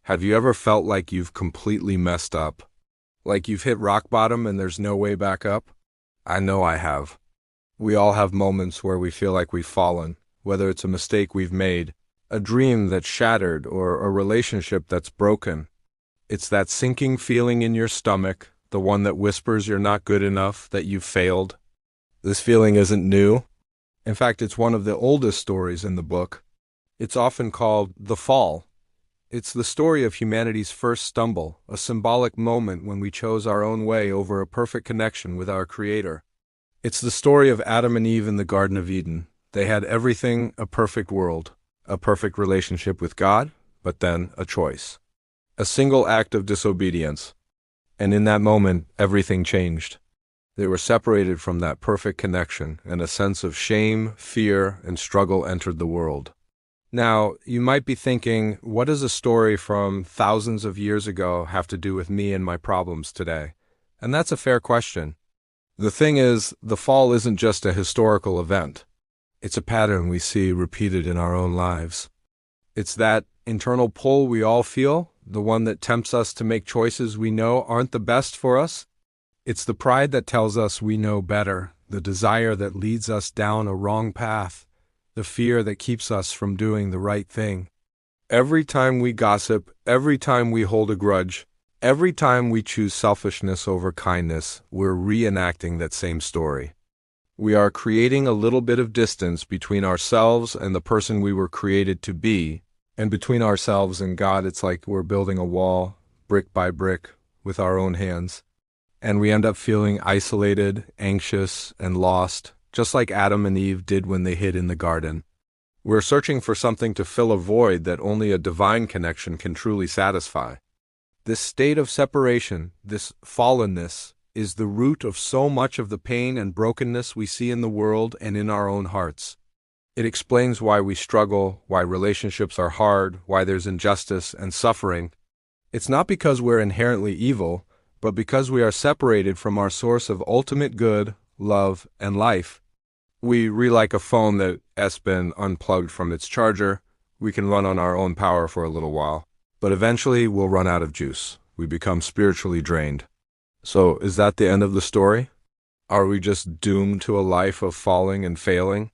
Have you ever felt like you've completely messed up? Like you've hit rock bottom and there's no way back up? I know I have. We all have moments where we feel like we've fallen, whether it's a mistake we've made, a dream that's shattered, or a relationship that's broken. It's that sinking feeling in your stomach, the one that whispers you're not good enough, that you've failed. This feeling isn't new. In fact, it's one of the oldest stories in the book. It's often called the fall. It's the story of humanity's first stumble, a symbolic moment when we chose our own way over a perfect connection with our Creator. It's the story of Adam and Eve in the Garden of Eden. They had everything, a perfect world, a perfect relationship with God, but then a choice. A single act of disobedience. And in that moment, everything changed. They were separated from that perfect connection, and a sense of shame, fear, and struggle entered the world. Now, you might be thinking, what does a story from thousands of years ago have to do with me and my problems today? And that's a fair question. The thing is, the fall isn't just a historical event. It's a pattern we see repeated in our own lives. It's that internal pull we all feel, the one that tempts us to make choices we know aren't the best for us. It's the pride that tells us we know better, the desire that leads us down a wrong path, the fear that keeps us from doing the right thing. Every time we gossip, every time we hold a grudge, every time we choose selfishness over kindness, we're reenacting that same story. We are creating a little bit of distance between ourselves and the person we were created to be, and between ourselves and God, it's like we're building a wall, brick by brick, with our own hands. And we end up feeling isolated, anxious, and lost, just like Adam and Eve did when they hid in the garden. We're searching for something to fill a void that only a divine connection can truly satisfy. This state of separation, this fallenness, is the root of so much of the pain and brokenness we see in the world and in our own hearts. It explains why we struggle, why relationships are hard, why there's injustice and suffering. It's not because we're inherently evil, but because we are separated from our source of ultimate good, love, and life. We're like a phone that has been unplugged from its charger. We can run on our own power for a little while, but eventually we'll run out of juice. We become spiritually drained. So, is that the end of the story? Are we just doomed to a life of falling and failing?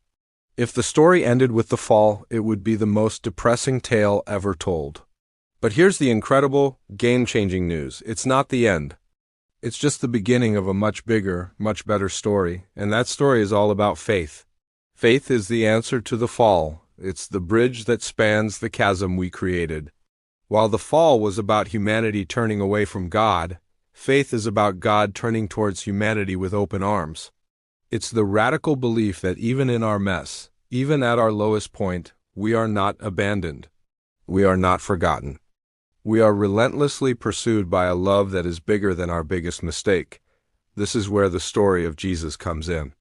If the story ended with the fall, it would be the most depressing tale ever told. But here's the incredible, game-changing news. It's not the end. It's just the beginning of a much bigger, much better story, and that story is all about faith. Faith is the answer to the fall. It's the bridge that spans the chasm we created. While the fall was about humanity turning away from God, faith is about God turning towards humanity with open arms. It's the radical belief that even in our mess, even at our lowest point, we are not abandoned. We are not forgotten. We are relentlessly pursued by a love that is bigger than our biggest mistake. This is where the story of Jesus comes in.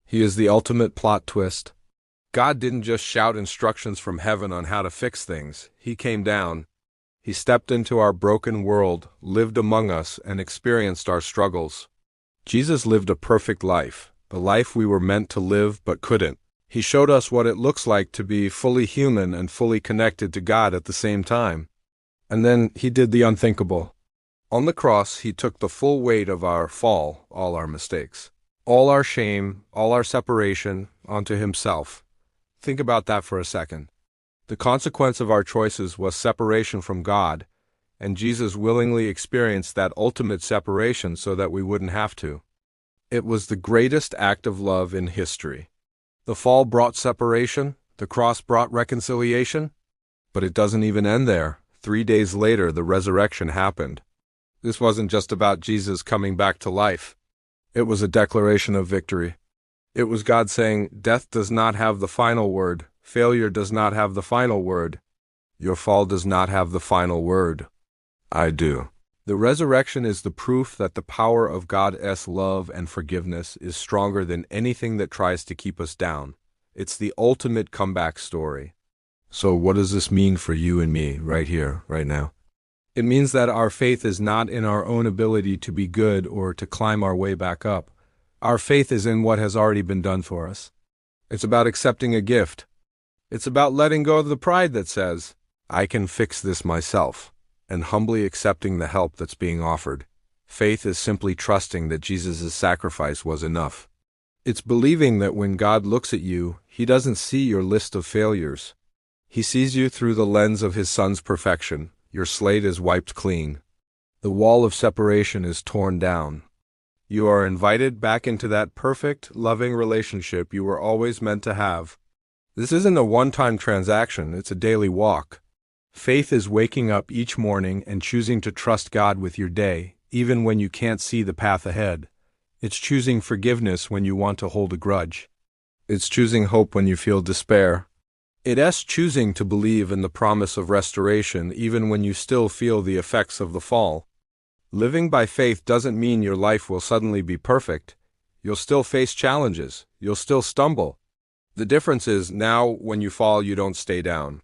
He is the ultimate plot twist. God didn't just shout instructions from heaven on how to fix things. He came down. He stepped into our broken world, lived among us, and experienced our struggles. Jesus lived a perfect life, the life we were meant to live but couldn't. He showed us what it looks like to be fully human and fully connected to God at the same time. And then he did the unthinkable. On the cross, he took the full weight of our fall, all our mistakes, all our shame, all our separation, onto himself. Think about that for a second. The consequence of our choices was separation from God, and Jesus willingly experienced that ultimate separation so that we wouldn't have to. It was the greatest act of love in history. The fall brought separation, the cross brought reconciliation, but it doesn't even end there. 3 days later, the resurrection happened. This wasn't just about Jesus coming back to life. It was a declaration of victory. It was God saying, death does not have the final word. Failure does not have the final word. Your fall does not have the final word. I do. The resurrection is the proof that the power of God's love and forgiveness is stronger than anything that tries to keep us down. It's the ultimate comeback story. So what does this mean for you and me right here, right now? It means that our faith is not in our own ability to be good or to climb our way back up. Our faith is in what has already been done for us. It's about accepting a gift. It's about letting go of the pride that says, I can fix this myself. and humbly accepting the help that's being offered. Faith is simply trusting that Jesus' sacrifice was enough. It's believing that when God looks at you, He doesn't see your list of failures. He sees you through the lens of His Son's perfection. Your slate is wiped clean. The wall of separation is torn down. You are invited back into that perfect, loving relationship you were always meant to have. This isn't a one-time transaction, it's a daily walk. Faith is waking up each morning and choosing to trust God with your day, even when you can't see the path ahead. It's choosing forgiveness when you want to hold a grudge. It's choosing hope when you feel despair. It's choosing to believe in the promise of restoration even when you still feel the effects of the fall. Living by faith doesn't mean your life will suddenly be perfect. You'll still face challenges. You'll still stumble. The difference is now when you fall, you don't stay down.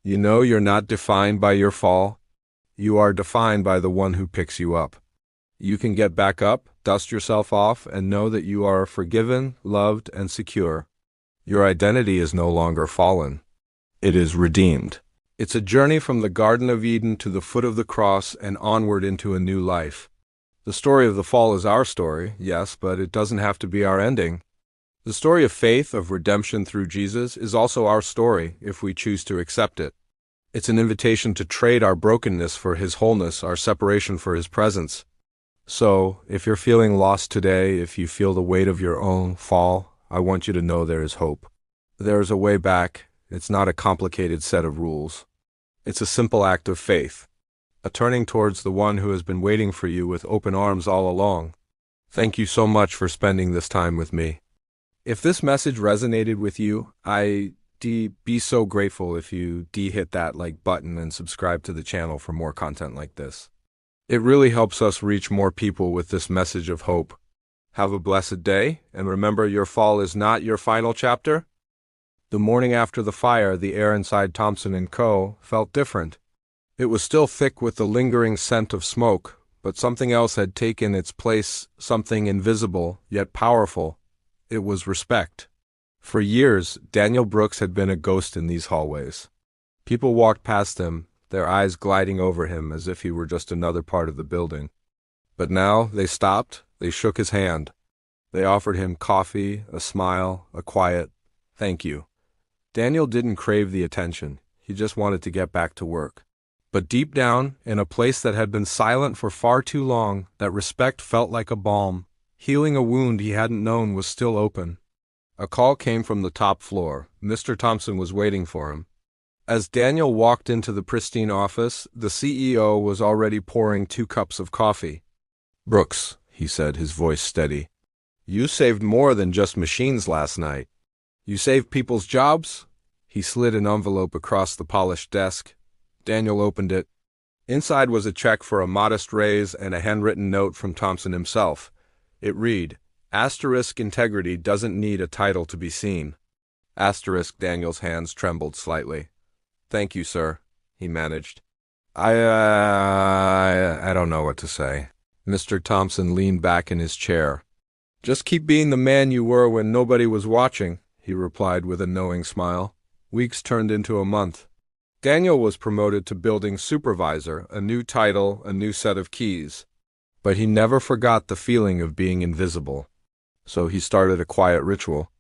You know you're not defined by your fall. You are defined by the one who picks you up. You can get back up, dust yourself off, and know that you are forgiven, loved, and secure. Your identity is no longer fallen. It is redeemed. It's a journey from the Garden of Eden to the foot of the cross and onward into a new life. The story of the fall is our story, yes, but it doesn't have to be our ending. The story of faith, of redemption through Jesus, is also our story if we choose to accept it. It's an invitation to trade our brokenness for His wholeness, our separation for His presence. So, if you're feeling lost today, if you feel the weight of your own fall, I want you to know there is hope. There is a way back. It's not a complicated set of rules. It's a simple act of faith, a turning towards the one who has been waiting for you with open arms all along. Thank you so much for spending this time with me. If this message resonated with you, I'd be so grateful if you hit that like button and subscribe to the channel for more content like this. It really helps us reach more people with this message of hope. Have a blessed day, and remember, your fall is not your final chapter. The morning after the fire, the air inside Thompson & Co. felt different. It was still thick with the lingering scent of smoke, but something else had taken its place, something invisible, yet powerful. It was respect. For years, Daniel Brooks had been a ghost in these hallways. People walked past him, their eyes gliding over him as if he were just another part of the building. But now they stopped, they shook his hand. They offered him coffee, a smile, a quiet thank you. Daniel didn't crave the attention. He just wanted to get back to work. But deep down, in a place that had been silent for far too long, that respect felt like a balm. Healing a wound he hadn't known was still open. A call came from the top floor. Mr. Thompson was waiting for him. As Daniel walked into the pristine office, the CEO was already pouring 2 cups of coffee. "Brooks," he said, his voice steady, "you saved more than just machines last night. You saved people's jobs?" He slid an envelope across the polished desk. Daniel opened it. Inside was a check for a modest raise and a handwritten note from Thompson himself. It read, "*Integrity doesn't need a title to be seen." Daniel's hands trembled slightly. "Thank you, sir," he managed. I don't know what to say." Mr. Thompson leaned back in his chair. "Just keep being the man you were when nobody was watching," he replied with a knowing smile. Weeks turned into a month. Daniel was promoted to building supervisor, a new title, a new set of keys. But he never forgot the feeling of being invisible. So he started a quiet ritual.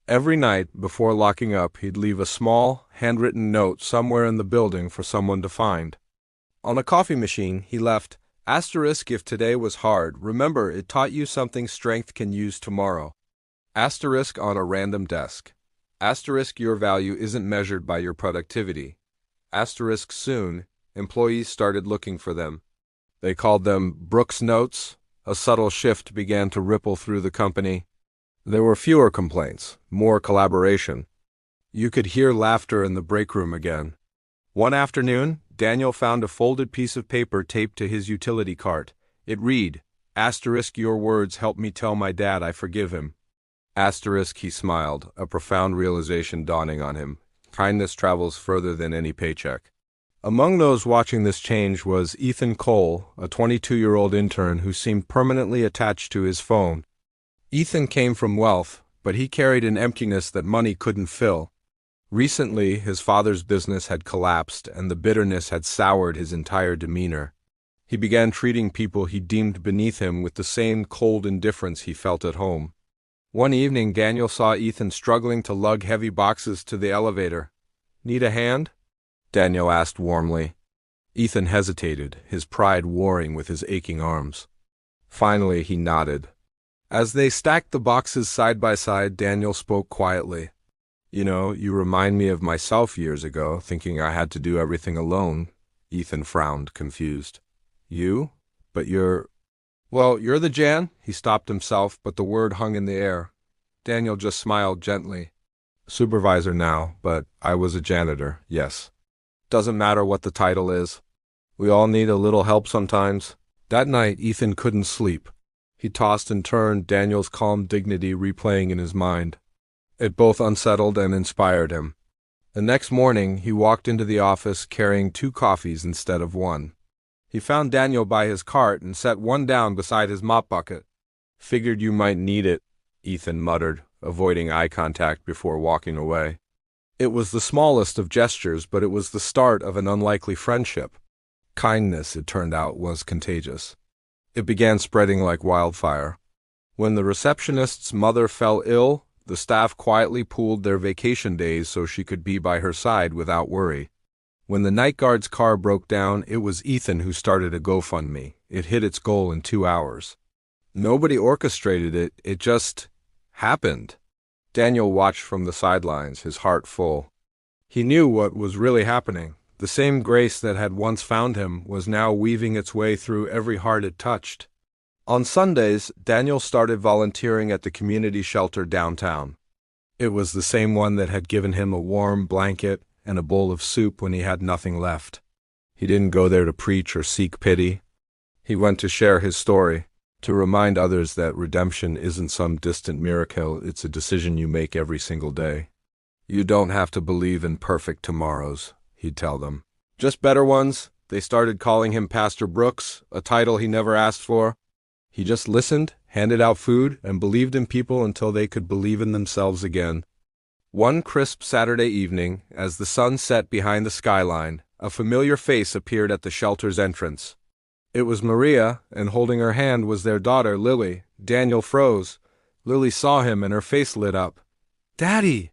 Every night, before locking up, he'd leave a small, handwritten note somewhere in the building for someone to find. On a coffee machine, he left, "If today was hard, remember it taught you something strength can use tomorrow." On a random desk. Your value isn't measured by your productivity. Soon, employees started looking for them. They called them Brooks Notes. A subtle shift began to ripple through the company. There were fewer complaints, more collaboration. You could hear laughter in the break room again. One afternoon, Daniel found a folded piece of paper taped to his utility cart. It read, "Your words help me tell my dad I forgive him." He smiled, a profound realization dawning on him. Kindness travels further than any paycheck. Among those watching this change was Ethan Cole, a 22-year-old intern who seemed permanently attached to his phone. Ethan came from wealth, but he carried an emptiness that money couldn't fill. Recently, his father's business had collapsed, and the bitterness had soured his entire demeanor. He began treating people he deemed beneath him with the same cold indifference he felt at home. One evening, Daniel saw Ethan struggling to lug heavy boxes to the elevator. "Need a hand?" Daniel asked warmly. Ethan hesitated, his pride warring with his aching arms. Finally, he nodded. As they stacked the boxes side by side, Daniel spoke quietly. "You know, you remind me of myself years ago, thinking I had to do everything alone." Ethan frowned, confused. "You? But you're—" "Well, you're the Jan?" He stopped himself, but the word hung in the air. Daniel just smiled gently. "Supervisor now, but I was a janitor, yes. Doesn't matter what the title is. We all need a little help sometimes." That night, Ethan couldn't sleep. He tossed and turned, Daniel's calm dignity replaying in his mind. It both unsettled and inspired him. The next morning, he walked into the office carrying 2 coffees instead of 1. He found Daniel by his cart and set one down beside his mop bucket. "Figured you might need it," Ethan muttered, avoiding eye contact before walking away. It was the smallest of gestures, but it was the start of an unlikely friendship. Kindness, it turned out, was contagious. It began spreading like wildfire. When the receptionist's mother fell ill, the staff quietly pooled their vacation days so she could be by her side without worry. When the night guard's car broke down, it was Ethan who started a GoFundMe. It hit its goal in 2 hours. Nobody orchestrated it, it just happened. Daniel watched from the sidelines, his heart full. He knew what was really happening. The same grace that had once found him was now weaving its way through every heart it touched. On Sundays, Daniel started volunteering at the community shelter downtown. It was the same one that had given him a warm blanket and a bowl of soup when he had nothing left. He didn't go there to preach or seek pity. He went to share his story, to remind others that redemption isn't some distant miracle, it's a decision you make every single day. "You don't have to believe in perfect tomorrows," he'd tell them. "Just better ones." They started calling him Pastor Brooks, a title he never asked for. He just listened, handed out food, and believed in people until they could believe in themselves again. One crisp Saturday evening, as the sun set behind the skyline, a familiar face appeared at the shelter's entrance. It was Maria, and holding her hand was their daughter, Lily. Daniel froze. Lily saw him, and her face lit up. "Daddy!"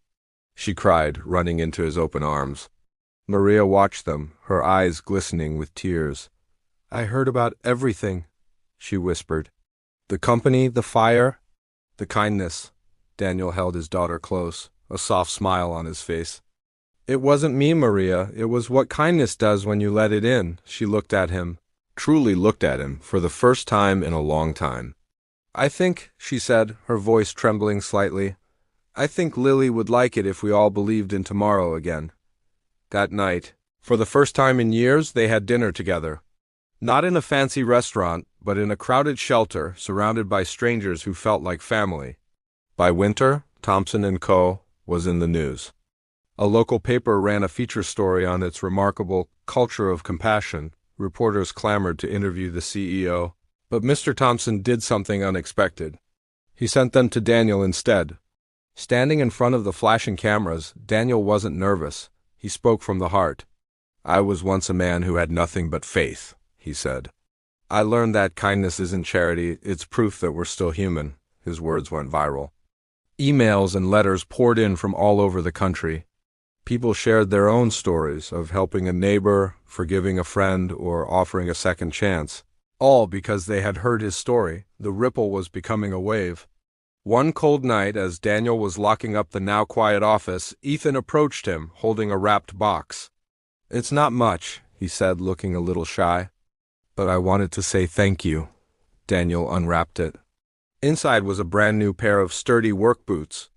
she cried, running into his open arms. Maria watched them, her eyes glistening with tears. "I heard about everything," she whispered. "The company, the fire, the kindness." Daniel held his daughter close, a soft smile on his face. "It wasn't me, Maria. It was what kindness does when you let it in." She looked at him, truly looked at him, for the first time in a long time. "I think," she said, her voice trembling slightly, "I think Lily would like it if we all believed in tomorrow again." That night, for the first time in years, they had dinner together. Not in a fancy restaurant, but in a crowded shelter, surrounded by strangers who felt like family. By winter, Thompson & Co. was in the news. A local paper ran a feature story on its remarkable culture of compassion. Reporters clamored to interview the CEO. But Mr. Thompson did something unexpected. He sent them to Daniel instead. Standing in front of the flashing cameras, Daniel wasn't nervous. He spoke from the heart. "I was once a man who had nothing but faith," he said. "I learned that kindness isn't charity, it's proof that we're still human." His words went viral. Emails and letters poured in from all over the country. People shared their own stories of helping a neighbor, forgiving a friend, or offering a second chance. All because they had heard his story. The ripple was becoming a wave. One cold night, as Daniel was locking up the now quiet office, Ethan approached him, holding a wrapped box. "It's not much," he said, looking a little shy. "But I wanted to say thank you." Daniel unwrapped it. Inside was a brand new pair of sturdy work boots.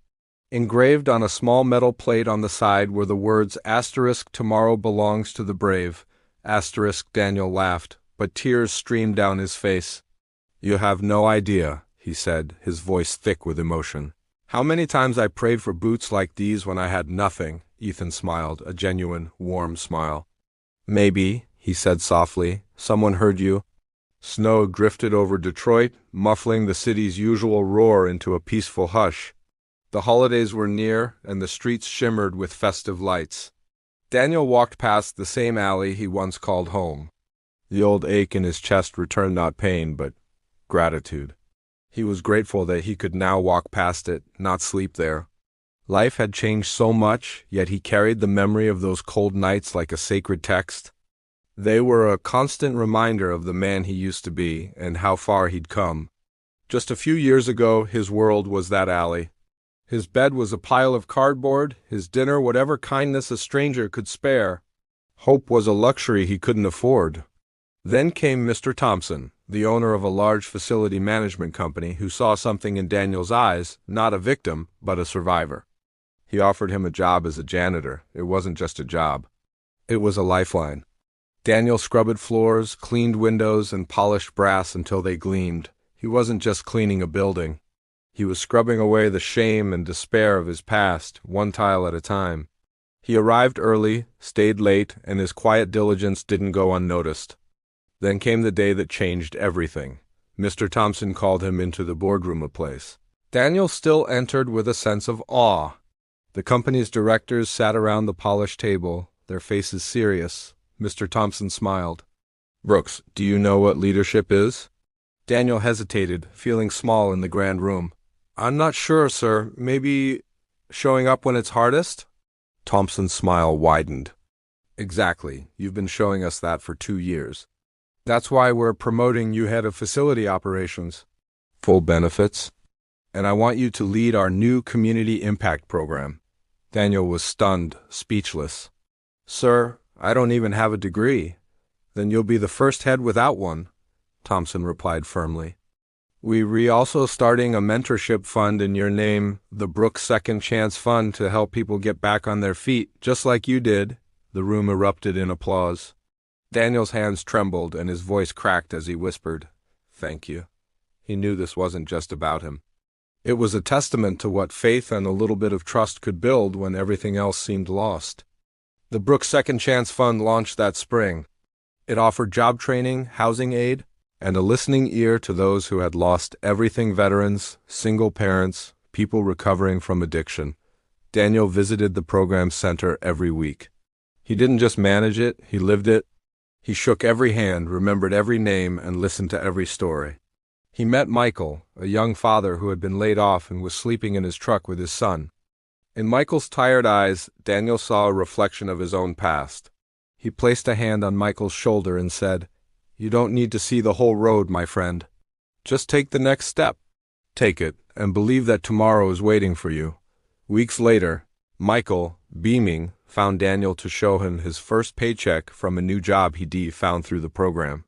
Engraved on a small metal plate on the side were the words "Tomorrow belongs to the brave." Daniel laughed, but tears streamed down his face. "You have no idea," he said, his voice thick with emotion. "How many times I prayed for boots like these when I had nothing." Ethan smiled, a genuine, warm smile. "Maybe," he said softly, "someone heard you." Snow drifted over Detroit, muffling the city's usual roar into a peaceful hush. The holidays were near, and the streets shimmered with festive lights. Daniel walked past the same alley he once called home. The old ache in his chest returned not pain, but gratitude. He was grateful that he could now walk past it, not sleep there. Life had changed so much, yet he carried the memory of those cold nights like a sacred text. They were a constant reminder of the man he used to be and how far he'd come. Just a few years ago, his world was that alley. His bed was a pile of cardboard, his dinner whatever kindness a stranger could spare. Hope was a luxury he couldn't afford. Then came Mr. Thompson, the owner of a large facility management company, who saw something in Daniel's eyes, not a victim, but a survivor. He offered him a job as a janitor. It wasn't just a job. It was a lifeline. Daniel scrubbed floors, cleaned windows, and polished brass until they gleamed. He wasn't just cleaning a building. He was scrubbing away the shame and despair of his past, one tile at a time. He arrived early, stayed late, and his quiet diligence didn't go unnoticed. Then came the day that changed everything. Mr. Thompson called him into the boardroom a place. Daniel still entered with a sense of awe. The company's directors sat around the polished table, their faces serious. Mr. Thompson smiled. "Brooks, do you know what leadership is?" Daniel hesitated, feeling small in the grand room. "I'm not sure, sir. Maybe showing up when it's hardest?" Thompson's smile widened. "Exactly. You've been showing us that for 2 years. That's why we're promoting you head of facility operations. Full benefits. And I want you to lead our new community impact program." Daniel was stunned, speechless. "Sir, I don't even have a degree." "Then you'll be the first head without one," Thompson replied firmly. We're also starting a mentorship fund in your name, the Brooks Second Chance Fund, to help people get back on their feet, just like you did." The room erupted in applause. Daniel's hands trembled and his voice cracked as he whispered, "Thank you." He knew this wasn't just about him. It was a testament to what faith and a little bit of trust could build when everything else seemed lost. The Brooks Second Chance Fund launched that spring. It offered job training, housing aid, and a listening ear to those who had lost everything: veterans, single parents, people recovering from addiction. Daniel visited the program center every week. He didn't just manage it, he lived it. He shook every hand, remembered every name, and listened to every story. He met Michael, a young father who had been laid off and was sleeping in his truck with his son. In Michael's tired eyes, Daniel saw a reflection of his own past. He placed a hand on Michael's shoulder and said, "You don't need to see the whole road, my friend. Just take the next step. Take it, and believe that tomorrow is waiting for you." Weeks later, Michael, beaming, found Daniel to show him his first paycheck from a new job he'd found through the program.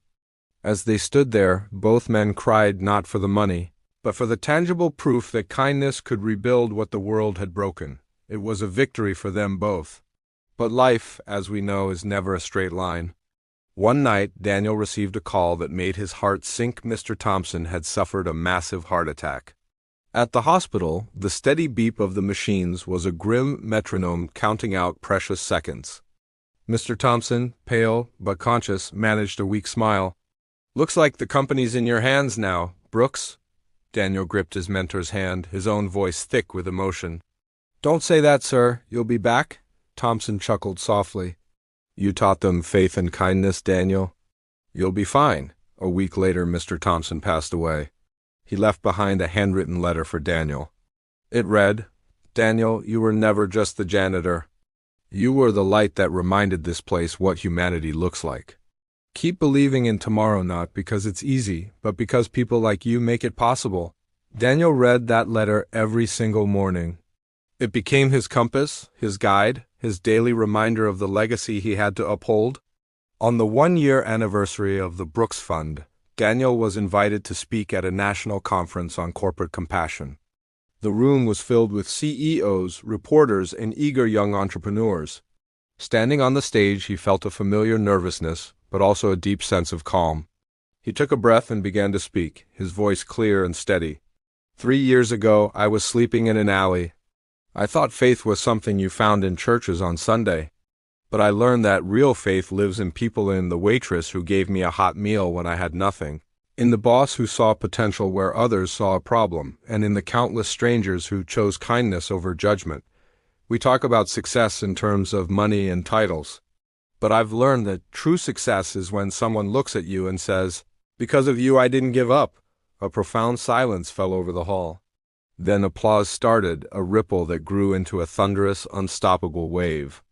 As they stood there, both men cried not for the money, but for the tangible proof that kindness could rebuild what the world had broken. It was a victory for them both. But life, as we know, is never a straight line. One night, Daniel received a call that made his heart sink. Mr. Thompson had suffered a massive heart attack. At the hospital, the steady beep of the machines was a grim metronome counting out precious seconds. Mr. Thompson, pale but conscious, managed a weak smile. "Looks like the company's in your hands now, Brooks." Daniel gripped his mentor's hand, his own voice thick with emotion. "Don't say that, sir. You'll be back?" Thompson chuckled softly. "You taught them faith and kindness, Daniel. You'll be fine." A week later, Mr. Thompson passed away. He left behind a handwritten letter for Daniel. It read, "Daniel, you were never just the janitor. You were the light that reminded this place what humanity looks like. Keep believing in tomorrow, not because it's easy, but because people like you make it possible." Daniel read that letter every single morning. It became his compass, his guide, his daily reminder of the legacy he had to uphold. On the 1-year anniversary of the Brooks Fund, Daniel was invited to speak at a national conference on corporate compassion. The room was filled with CEOs, reporters, and eager young entrepreneurs. Standing on the stage, he felt a familiar nervousness, but also a deep sense of calm. He took a breath and began to speak, his voice clear and steady. 3 years ago, I was sleeping in an alley. I thought faith was something you found in churches on Sunday. But I learned that real faith lives in people, in the waitress who gave me a hot meal when I had nothing, in the boss who saw potential where others saw a problem, and in the countless strangers who chose kindness over judgment. We talk about success in terms of money and titles. But I've learned that true success is when someone looks at you and says, "Because of you, I didn't give up." A profound silence fell over the hall. Then applause started, a ripple that grew into a thunderous, unstoppable wave.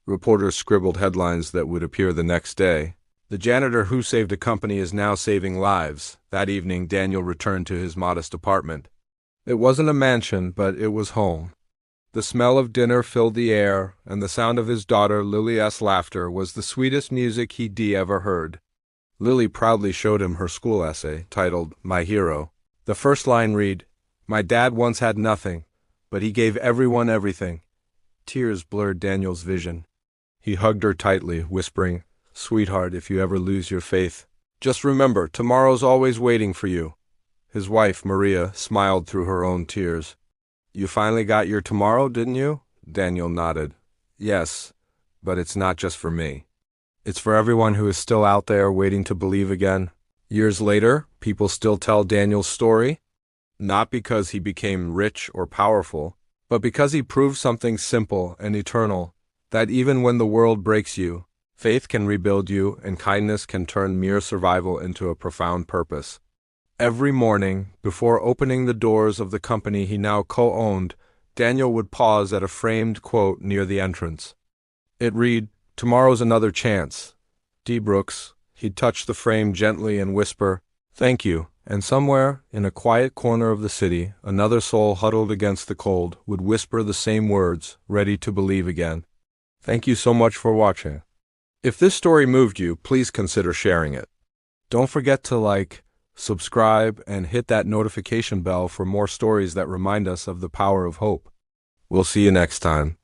Reporters scribbled headlines that would appear the next day. "The janitor who saved a company is now saving lives." That evening, Daniel returned to his modest apartment. It wasn't a mansion, but it was home. The smell of dinner filled the air, and the sound of his daughter Lily's laughter was the sweetest music he'd ever heard. Lily proudly showed him her school essay, titled My Hero. The first line read, "My dad once had nothing, but he gave everyone everything." Tears blurred Daniel's vision. He hugged her tightly, whispering, "Sweetheart, if you ever lose your faith, just remember, tomorrow's always waiting for you." His wife, Maria, smiled through her own tears. "You finally got your tomorrow, didn't you?" Daniel nodded. "Yes, but it's not just for me. It's for everyone who is still out there waiting to believe again." Years later, people still tell Daniel's story, not because he became rich or powerful, but because he proved something simple and eternal, that even when the world breaks you, faith can rebuild you and kindness can turn mere survival into a profound purpose. Every morning, before opening the doors of the company he now co-owned, Daniel would pause at a framed quote near the entrance. It read, "Tomorrow's another chance. D. Brooks." He'd touch the frame gently and whisper, "Thank you," and somewhere, in a quiet corner of the city, another soul huddled against the cold would whisper the same words, ready to believe again. Thank you so much for watching. If this story moved you, please consider sharing it. Don't forget to like, subscribe, and hit that notification bell for more stories that remind us of the power of hope. We'll see you next time.